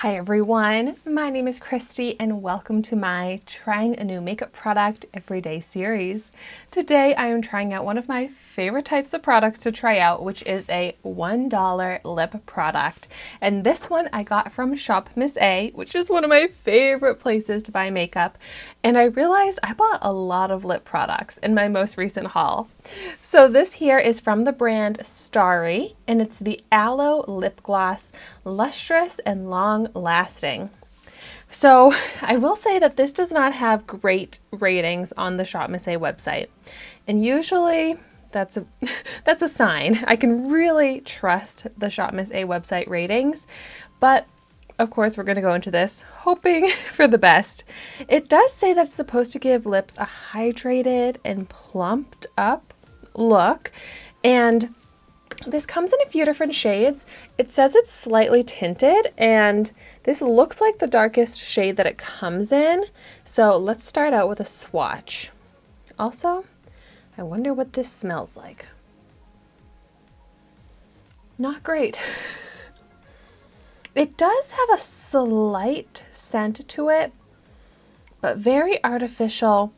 Hi everyone, my name is Christy and welcome to my Trying a New Makeup Product Everyday series. Today I am trying out one of my favorite types of products to try out, which is a $1 lip product. And this one I got from Shopmissa, which is one of my favorite places to buy makeup. And I realized I bought a lot of lip products in my most recent haul. So this here is from the brand STARRY and it's the Aloe Lip Gloss, lustrous and long lasting. So I will say that this does not have great ratings on the Shopmissa website. And usually that's a sign. I can really trust the Shopmissa website ratings, but of course we're going to go into this hoping for the best. It does say that it's supposed to give lips a hydrated and plumped up look, and this comes in a few different shades. It says it's slightly tinted, and this looks like the darkest shade that it comes in. So let's start out with a swatch. Also, I wonder what this smells like. Not great. It does have a slight scent to it, but very artificial,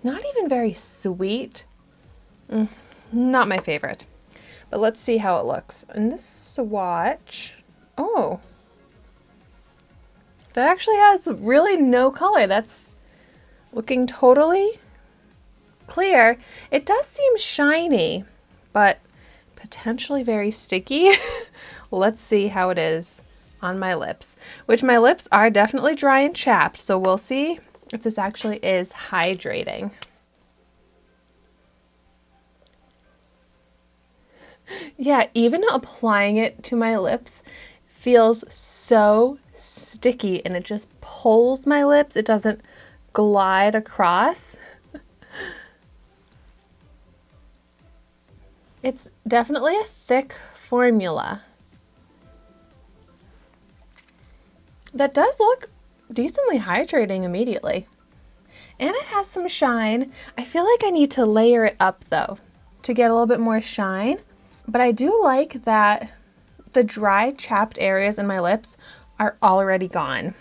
not even very sweet. Not my favorite. But let's see how it looks. In this swatch, oh, that actually has really no color. That's looking totally clear. It does seem shiny, but potentially very sticky. Let's see how it is on my lips, which my lips are definitely dry and chapped. So we'll see if this actually is hydrating. Yeah, even applying it to my lips feels so sticky and it just pulls my lips. It doesn't glide across. It's definitely a thick formula that does look decently hydrating immediately. And it has some shine. I feel like I need to layer it up though to get a little bit more shine. But I do like that the dry, chapped areas in my lips are already gone.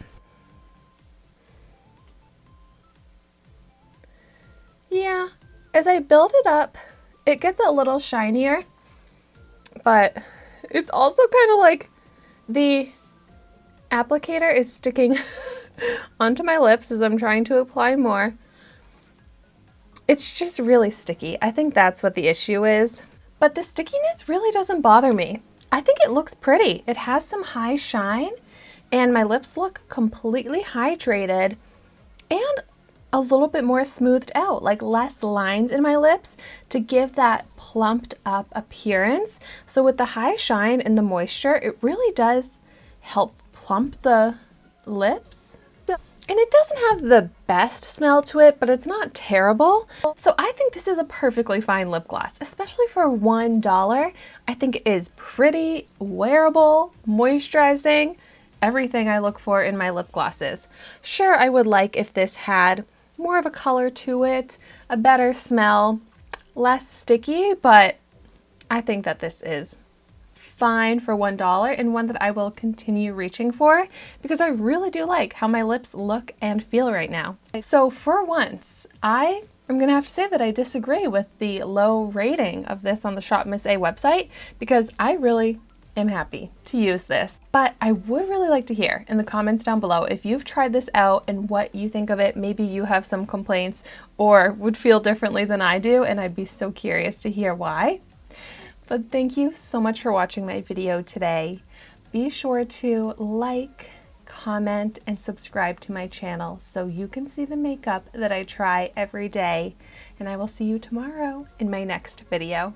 Yeah, as I build it up, it gets a little shinier, but it's also kind of like the applicator is sticking onto my lips as I'm trying to apply more. It's just really sticky. I think that's what the issue is. But the stickiness really doesn't bother me. I think it looks pretty. It has some high shine and my lips look completely hydrated and a little bit more smoothed out, like less lines in my lips to give that plumped up appearance. So with the high shine and the moisture, it really does help plump the lips. And it doesn't have the best smell to it, but it's not terrible. So I think this is a perfectly fine lip gloss, especially for $1. I think it is pretty, wearable, moisturizing, everything I look for in my lip glosses. Sure, I would like if this had more of a color to it, a better smell, less sticky, but I think that this is fine for $1 and one that I will continue reaching for because I really do like how my lips look and feel right now. So for once, I am gonna have to say that I disagree with the low rating of this on the Shopmissa website because I really am happy to use this. But I would really like to hear in the comments down below if you've tried this out and what you think of it. Maybe you have some complaints or would feel differently than I do, and I'd be so curious to hear why. But thank you so much for watching my video today. Be sure to like, comment, and subscribe to my channel so you can see the makeup that I try every day. And I will see you tomorrow in my next video.